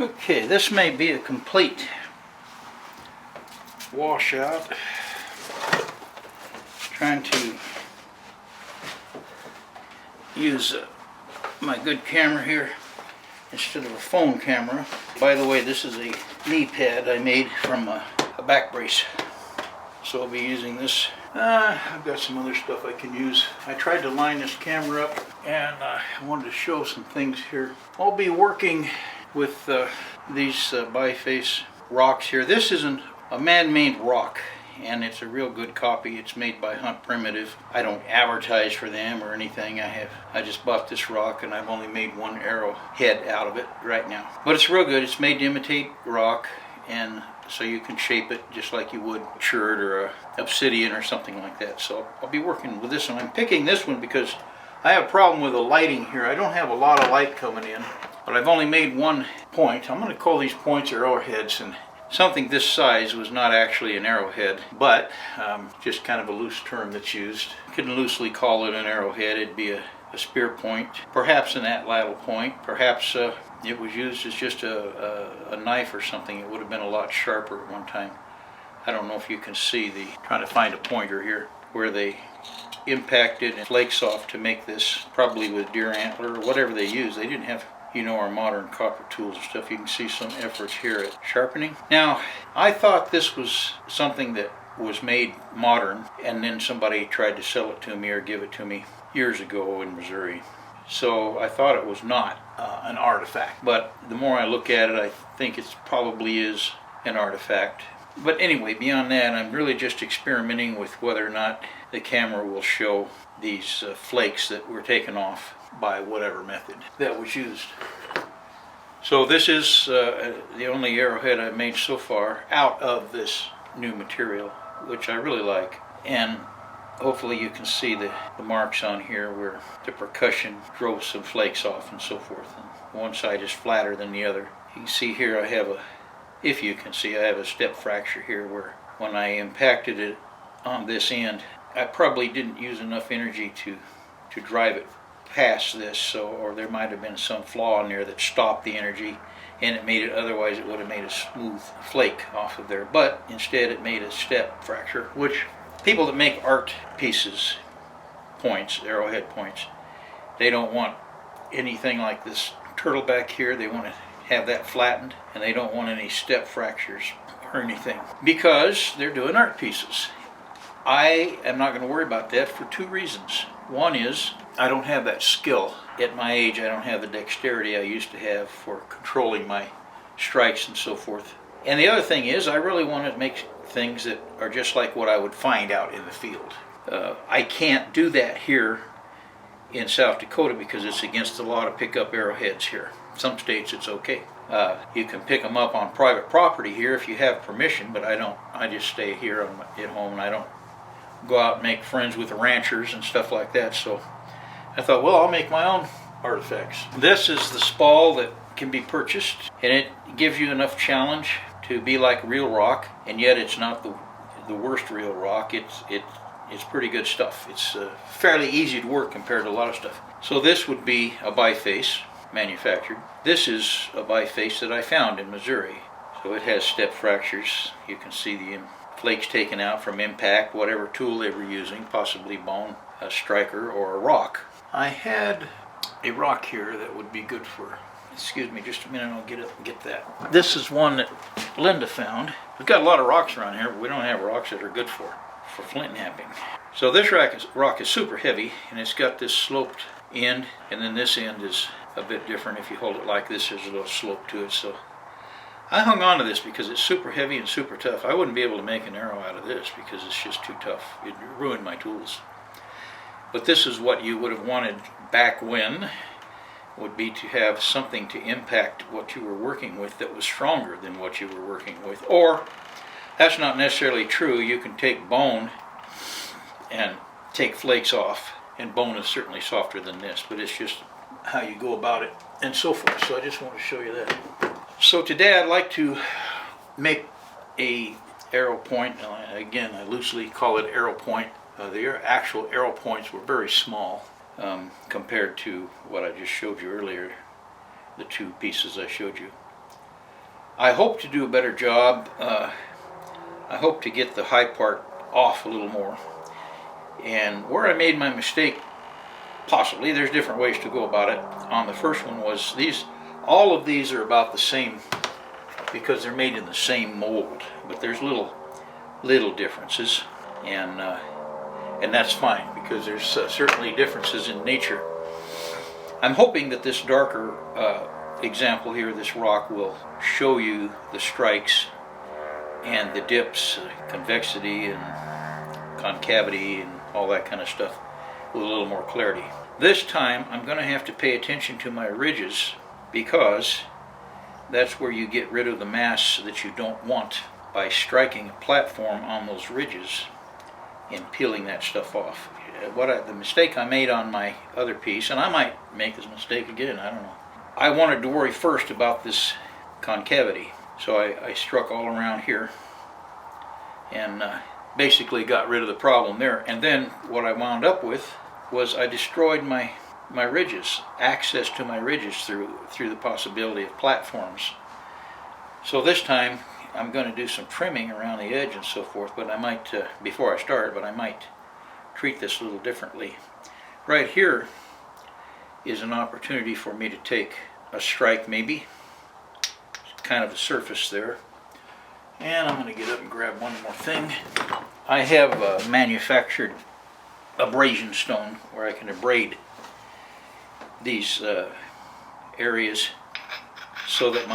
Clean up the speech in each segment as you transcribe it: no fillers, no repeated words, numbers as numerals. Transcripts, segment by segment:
Okay, this may be a complete washout. Trying to use my good camera here instead of a phone camera. By the way, this is a knee pad I made from a back brace. So I'll be using this. I've got some other stuff I can use. I tried to line this camera up and I wanted to show some things here. I'll be working with these biface rocks here. This isn't a man-made rock, and it's a real good copy. It's made by Hunt Primitive. I don't advertise for them or anything. I just bought this rock and I've only made one arrow head out of it right now. But it's real good. It's made to imitate rock, and so you can shape it just like you would a chert or a obsidian or something like that. So I'll be working with this one. I'm picking this one because I have a problem with the lighting here. I don't have a lot of light coming in, but I've only made one point. I'm going to call these points arrowheads, and something this size was not actually an arrowhead, but just kind of a loose term that's used. You can loosely call it an arrowhead. It'd be a spear point, perhaps an atlatl point, perhaps it was used as just a knife or something. It would have been a lot sharper at one time. I don't know if you can see trying to find a pointer here, where they impacted and flakes off to make this, probably with deer antler or whatever they use. They didn't have, our modern copper tools and stuff. You can see some efforts here at sharpening. Now, I thought this was something that was made modern, and then somebody tried to sell it to me or give it to me years ago in Missouri. So I thought it was not an artifact, but the more I look at it, I think it probably is an artifact. But anyway, beyond that, I'm really just experimenting with whether or not the camera will show these flakes that were taken off by whatever method that was used. So this is the only arrowhead I've made so far out of this new material, which I really like. And hopefully you can see the marks on here where the percussion drove some flakes off and so forth. And one side is flatter than the other. You can see here I have if you can see, I have a step fracture here where when I impacted it on this end, I probably didn't use enough energy to drive it past this, or there might have been some flaw in there that stopped the energy and it made it, otherwise it would have made a smooth flake off of there. But instead it made a step fracture, which people that make art pieces, points, arrowhead points, they don't want anything like this turtle back here. They want to have that flattened, and they don't want any step fractures or anything because they're doing art pieces. I am not going to worry about that for two reasons. One is I don't have that skill. At my age, I don't have the dexterity I used to have for controlling my strikes and so forth. And the other thing is I really want to make things that are just like what I would find out in the field. I can't do that here in South Dakota because it's against the law to pick up arrowheads here. Some states it's okay. You can pick them up on private property here if you have permission, but I don't. I just stay here at home, and I don't go out and make friends with the ranchers and stuff like that. So I thought, well, I'll make my own artifacts. This is the spall that can be purchased, and it gives you enough challenge to be like real rock, and yet it's not the worst real rock. It's pretty good stuff. It's fairly easy to work compared to a lot of stuff. So this would be a biface manufactured. This is a biface that I found in Missouri. So it has step fractures. You can see the flakes taken out from impact, whatever tool they were using, possibly bone, a striker, or a rock. I had a rock here that would be good for, excuse me just a minute, I'll get that. This is one that Linda found. We've got a lot of rocks around here, but we don't have rocks that are good for flint knapping. So this rock is super heavy, and it's got this sloped end, and then this end is a bit different. If you hold it like this, there's a little slope to it. So I hung on to this because it's super heavy and super tough. I wouldn't be able to make an arrow out of this because it's just too tough. It'd ruin my tools. But this is what you would have wanted back when, would be to have something to impact what you were working with that was stronger than what you were working with. Or, that's not necessarily true. You can take bone and take flakes off, and bone is certainly softer than this, but it's just how you go about it and so forth. So I just want to show you that. So today I'd like to make a arrow point. Again, I loosely call it arrow point. The actual arrow points were very small compared to what I just showed you earlier, the two pieces I showed you. I hope to do a better job. I hope to get the high part off a little more. And where I made my mistake, possibly, there's different ways to go about it. On the first one was all of these are about the same because they're made in the same mold, but there's little differences, and that's fine because there's certainly differences in nature. I'm hoping that this darker example here, this rock, will show you the strikes and the dips, convexity and concavity and all that kind of stuff with a little more clarity. This time I'm going to have to pay attention to my ridges because that's where you get rid of the mass that you don't want by striking a platform on those ridges and peeling that stuff off. The mistake I made on my other piece, and I might make this mistake again, I don't know. I wanted to worry first about this concavity, so I struck all around here and basically got rid of the problem there. And then what I wound up with was I destroyed my ridges, access to my ridges through the possibility of platforms. So this time I'm going to do some trimming around the edge and so forth, but I might, before I start, but I might treat this a little differently. Right here is an opportunity for me to take a strike, maybe, kind of a surface there. And I'm going to get up and grab one more thing. I have a manufactured abrasion stone where I can abrade these areas so that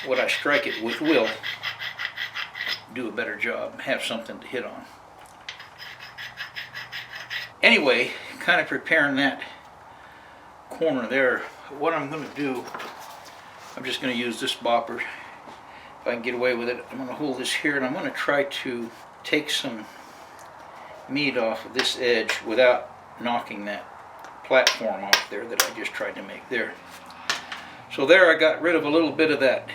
what I strike it with will do a better job, have something to hit on. Anyway, kind of preparing that corner there, what I'm going to do, I'm just going to use this bopper. If I can get away with it, I'm going to hold this here and I'm going to try to take some meat off of this edge without knocking that platform off there that I just tried to make there. So there I got rid of a little bit of that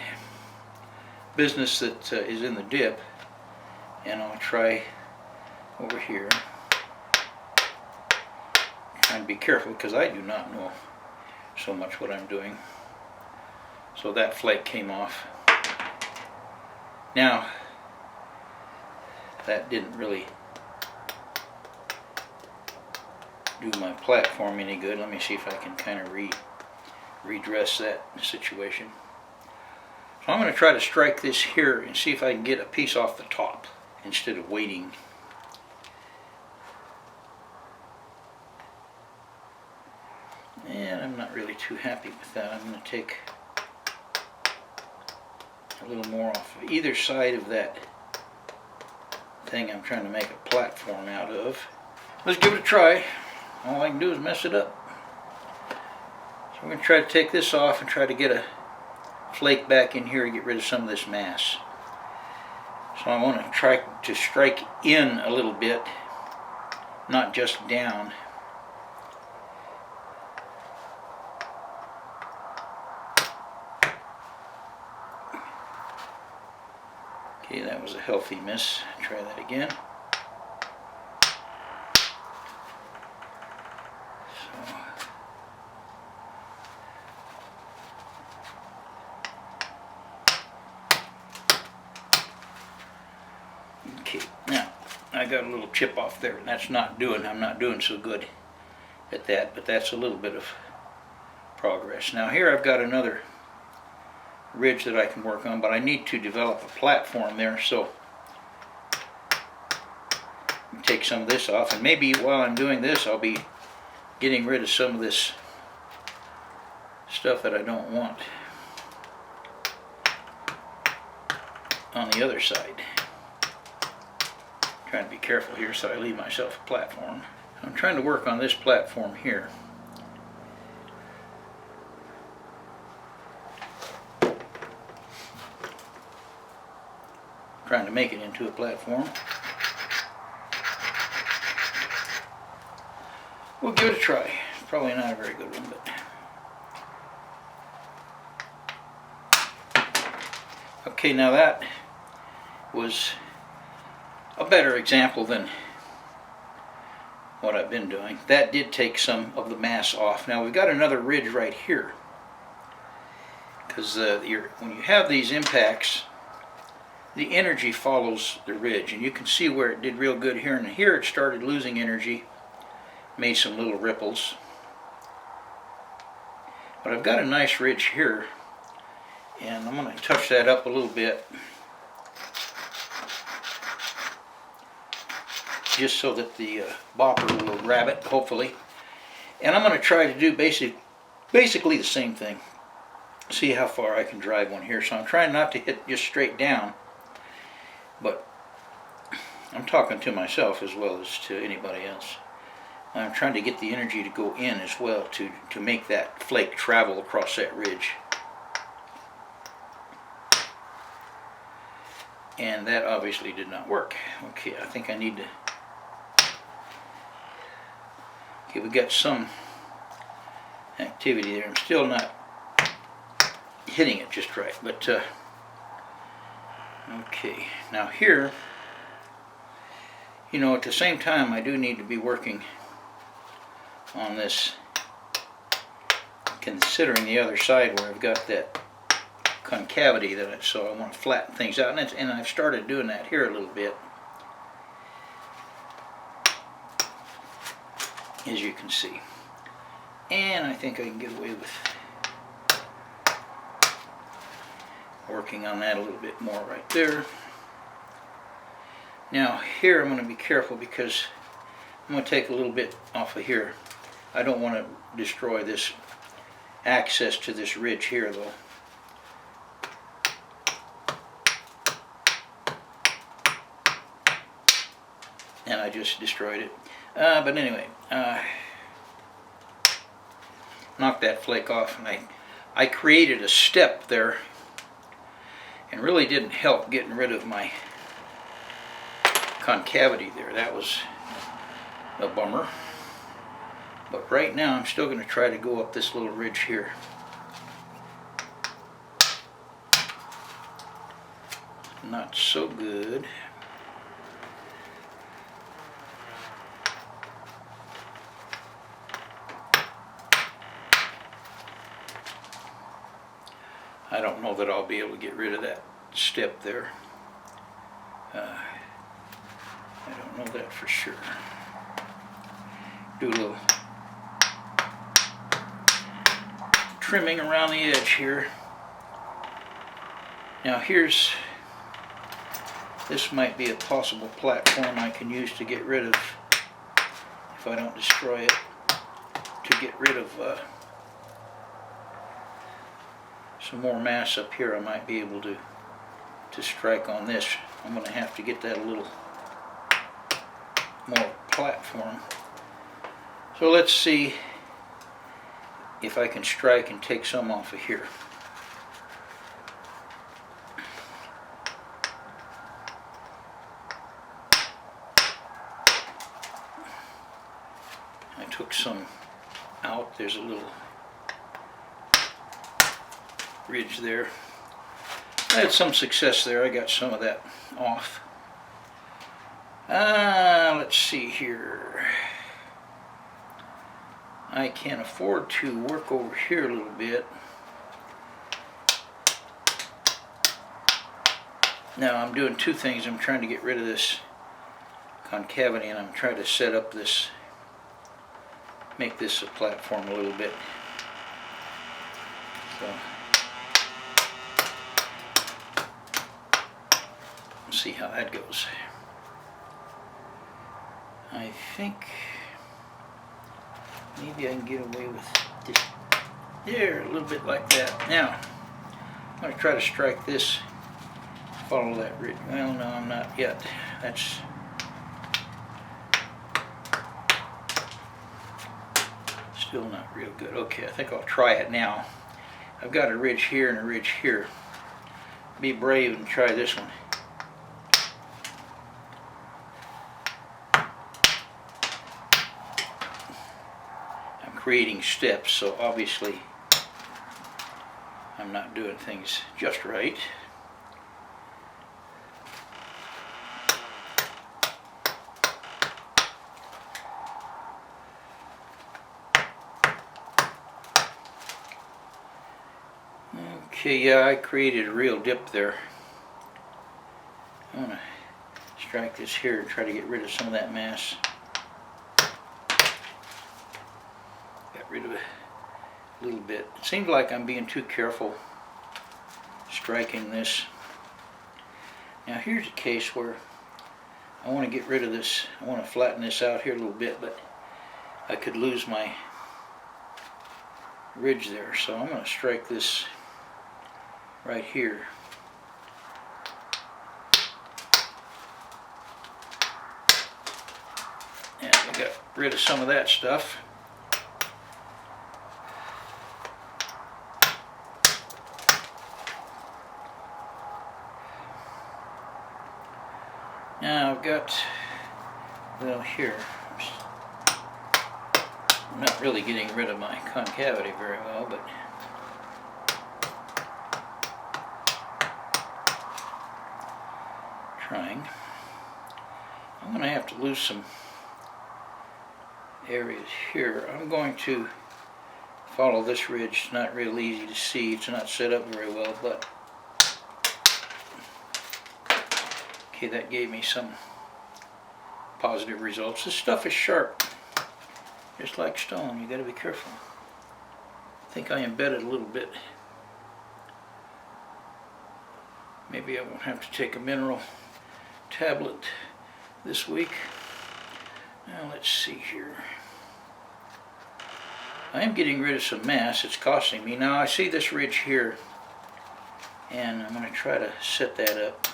business that is in the dip, and I'll try over here. Trying to be careful because I do not know so much what I'm doing. So that flake came off. Now that didn't really do my platform any good. Let me see if I can kind of redress that situation. So I'm going to try to strike this here and see if I can get a piece off the top instead of waiting. And I'm not really too happy with that. I'm going to take a little more off of either side of that thing I'm trying to make a platform out of. Let's give it a try. All I can do is mess it up. So I'm going to try to take this off and try to get a flake back in here and get rid of some of this mass. So I want to try to strike in a little bit, not just down. Okay, that was a healthy miss. Try that again. Okay, now I got a little chip off there, and I'm not doing so good at that, but that's a little bit of progress. Now here I've got another ridge that I can work on, but I need to develop a platform there, so take some of this off, and maybe while I'm doing this I'll be getting rid of some of this stuff that I don't want on the other side. Trying to be careful here so I leave myself a platform. I'm trying to work on this platform here. Trying to make it into a platform. We'll give it a try. Probably not a very good one, but okay, now that was a better example than what I've been doing. That did take some of the mass off. Now we've got another ridge right here because when you have these impacts, the energy follows the ridge, and you can see where it did real good here, and here it started losing energy, made some little ripples. But I've got a nice ridge here, and I'm going to touch that up a little bit, just so that the bopper will grab it, hopefully. And I'm going to try to do basically the same thing. See how far I can drive one here. So I'm trying not to hit just straight down, but I'm talking to myself as well as to anybody else. I'm trying to get the energy to go in as well to make that flake travel across that ridge. And that obviously did not work. Okay, I think I need to... Okay, we got some activity there. I'm still not hitting it just right, but okay. Now here, you know, at the same time I do need to be working on this, considering the other side where I've got that concavity so I want to flatten things out, and I've started doing that here a little bit, as you can see. And I think I can get away with working on that a little bit more right there. Now here I'm going to be careful because I'm going to take a little bit off of here. I don't want to destroy this access to this ridge here though. And I just destroyed it. But anyway, knocked that flake off, and I created a step there, and really didn't help getting rid of my concavity there. That was a bummer. But right now I'm still going to try to go up this little ridge here. Not so good. I don't know that I'll be able to get rid of that step there. I don't know that for sure. Do a little trimming around the edge here. Now this might be a possible platform I can use to get rid of, if I don't destroy it, to get rid of some more mass up here. I might be able to strike on this. I'm going to have to get that a little more platform. So let's see if I can strike and take some off of here. I took some out. There's a little ridge there. I had some success there. I got some of that off. Let's see here. I can afford to work over here a little bit. Now I'm doing two things. I'm trying to get rid of this concavity, and I'm trying to set up this, make this a platform a little bit. So see how that goes. I think maybe I can get away with this there, a little bit like that. Now I'm going to try to strike this, follow that ridge. Well, no, I'm not yet. That's still not real good. Okay, I think I'll try it now. I've got a ridge here and a ridge here. Be brave and try this one. Creating steps, so obviously I'm not doing things just right. Okay, yeah, I created a real dip there. I'm going to strike this here and try to get rid of some of that mass. Got rid of it a little bit. It seems like I'm being too careful striking this. Now here's a case where I want to get rid of this. I want to flatten this out here a little bit, but I could lose my ridge there. So I'm going to strike this right here. And I got rid of some of that stuff. Now I've got, well, here, I'm not really getting rid of my concavity very well, but trying. I'm going to have to lose some areas here. I'm going to follow this ridge. It's not real easy to see. It's not set up very well, but okay, that gave me some positive results. This stuff is sharp, just like stone. You got to be careful. I think I embedded a little bit. Maybe I won't have to take a mineral tablet this week. Now let's see here. I am getting rid of some mass. It's costing me. Now I see this ridge here, and I'm going to try to set that up.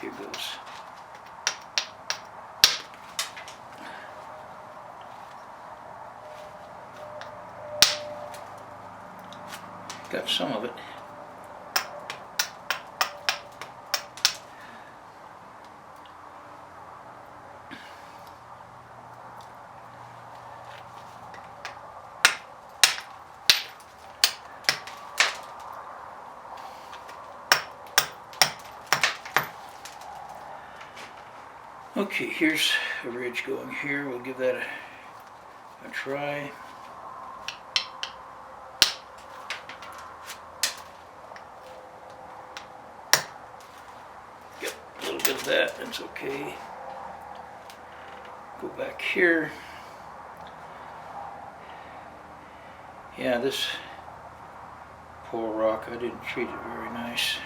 Here goes. Got some of it. Okay, here's a ridge going here. We'll give that a try. Get a little bit of that, that's okay. Go back here. Yeah, this poor rock, I didn't treat it very nice.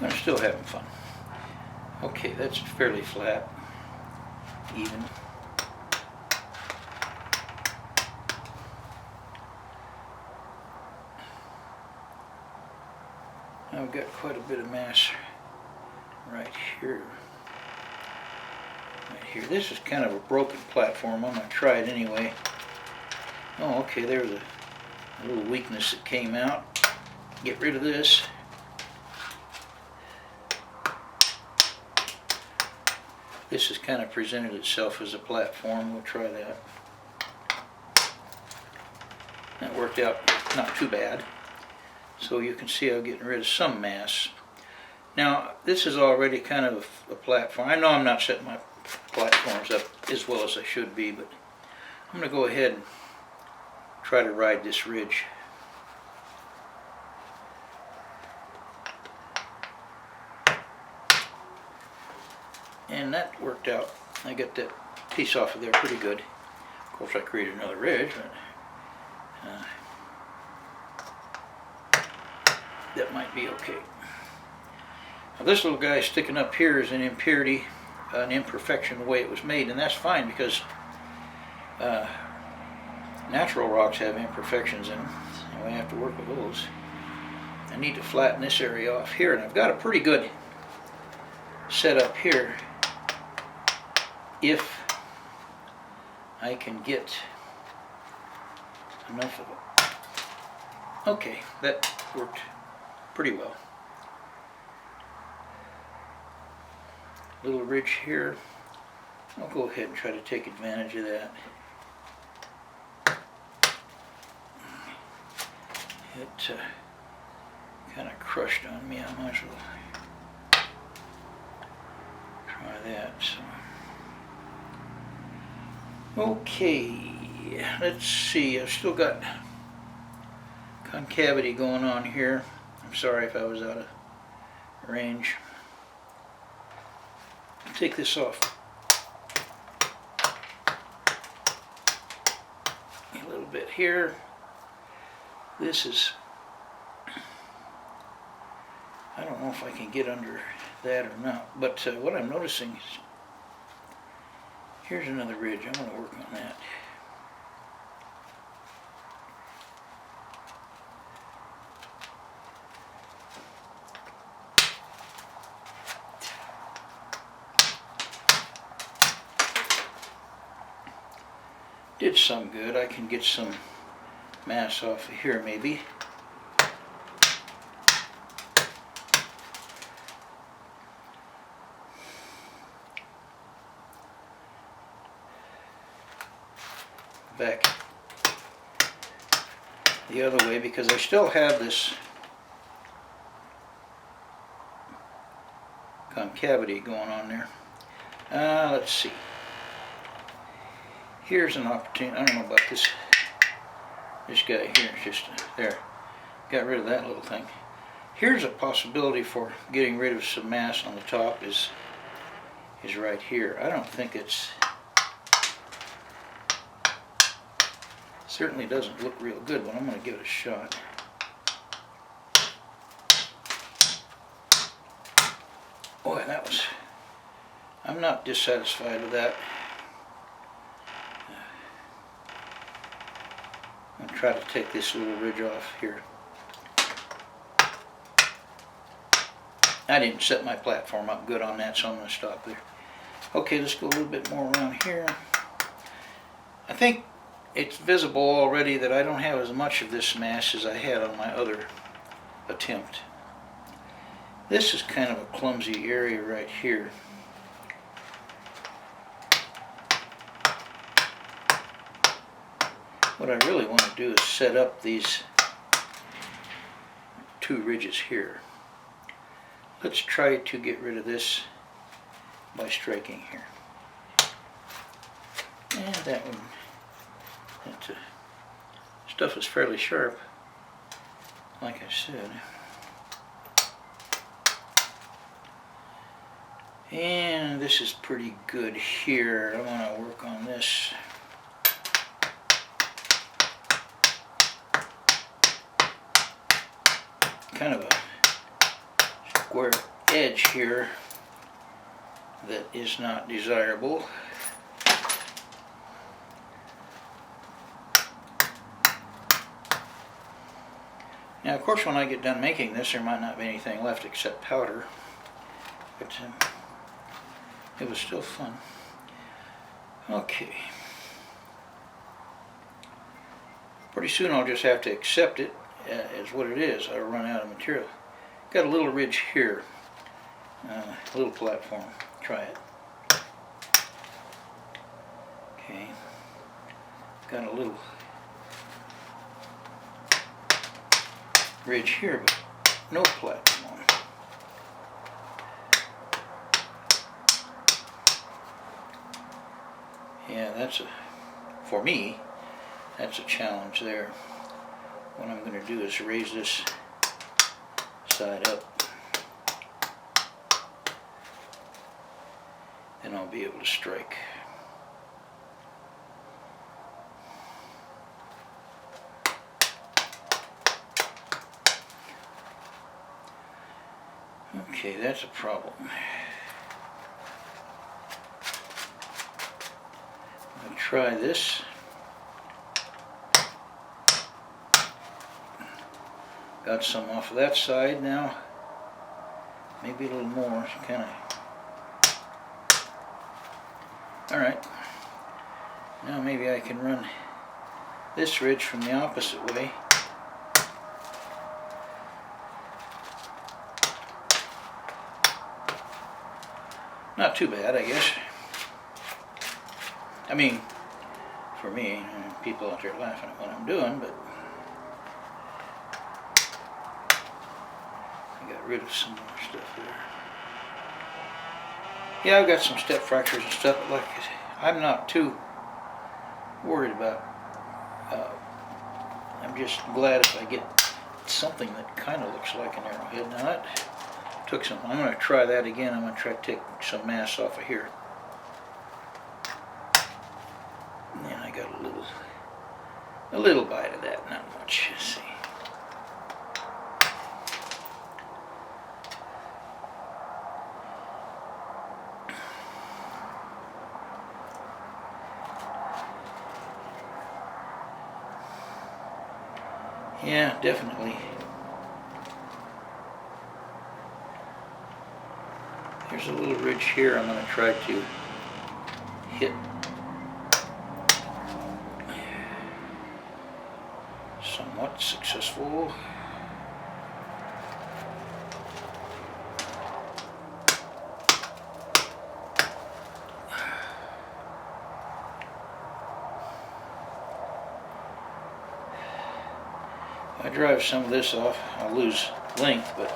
I'm still having fun. Okay, that's fairly flat, even. I've got quite a bit of mass right here. Right here. This is kind of a broken platform. I'm going to try it anyway. Oh, okay, there's a little weakness that came out. Get rid of this. This has kind of presented itself as a platform. We'll try that. That worked out not too bad. So you can see I'm getting rid of some mass. Now, this is already kind of a platform. I know I'm not setting my platforms up as well as I should be, but I'm going to go ahead and try to ride this ridge. And that worked out. I got that piece off of there pretty good. Of course, I created another ridge, but that might be okay. Now, this little guy sticking up here is an impurity, an imperfection the way it was made, and that's fine because natural rocks have imperfections in them, and we have to work with those. I need to flatten this area off here, and I've got a pretty good setup here. If I can get enough of it. Okay, that worked pretty well. Little ridge here. I'll go ahead and try to take advantage of that. It kind of crushed on me. I might as well try that. So Okay, let's see. I've still got concavity going on here. I'm sorry if I was out of range. Take this off. A little bit here. This is, I don't know if I can get under that or not, but what I'm noticing is, here's another ridge. I'm going to work on that. Did some good. I can get some mass off of here maybe. Back the other way because I still have this concavity going on there. Let's see. Here's an opportunity. I don't know about this guy here. It's just there. Got rid of that little thing. Here's a possibility for getting rid of some mass on the top is right here. I don't think it's, certainly doesn't look real good, but I'm going to give it a shot. Boy, that was, I'm not dissatisfied with that. I'll try to take this little ridge off here. I didn't set my platform up good on that, so I'm going to stop there. Okay, let's go a little bit more around here. I think it's visible already that I don't have as much of this mass as I had on my other attempt. This is kind of a clumsy area right here. What I really want to do is set up these two ridges here. Let's try to get rid of this by striking here. And that one, that stuff is fairly sharp, like I said. And this is pretty good here. I want to work on this. Kind of a square edge here that is not desirable. Now, of course, when I get done making this, there might not be anything left except powder, but it was still fun. Okay. Pretty soon I'll just have to accept it as what it is. I'll run out of material. Got a little ridge here, a little platform. Try it. Okay. Got a little ridge here, but no platform. Yeah, for me, that's a challenge there. What I'm going to do is raise this side up, and I'll be able to strike. Okay, that's a problem. I'll try this. Got some off of that side now. Maybe a little more. Kind of. All right. Now maybe I can run this ridge from the opposite way. Not too bad, I guess. I mean, for me, people out there laughing at what I'm doing, but I got rid of some more stuff there. Yeah, I've got some step fractures and stuff, but like I'm not too worried about. I'm just glad if I get something that kind of looks like an arrowhead. Now that took some, I'm going to try that again. I'm going to try to take some mass off of here. And then I got a little bite of that, not much. Let's see. Yeah, definitely. There's a little ridge here I'm going to try to hit. Somewhat successful. If I drive some of this off, I'll lose length, but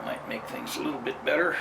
might make things a little bit better.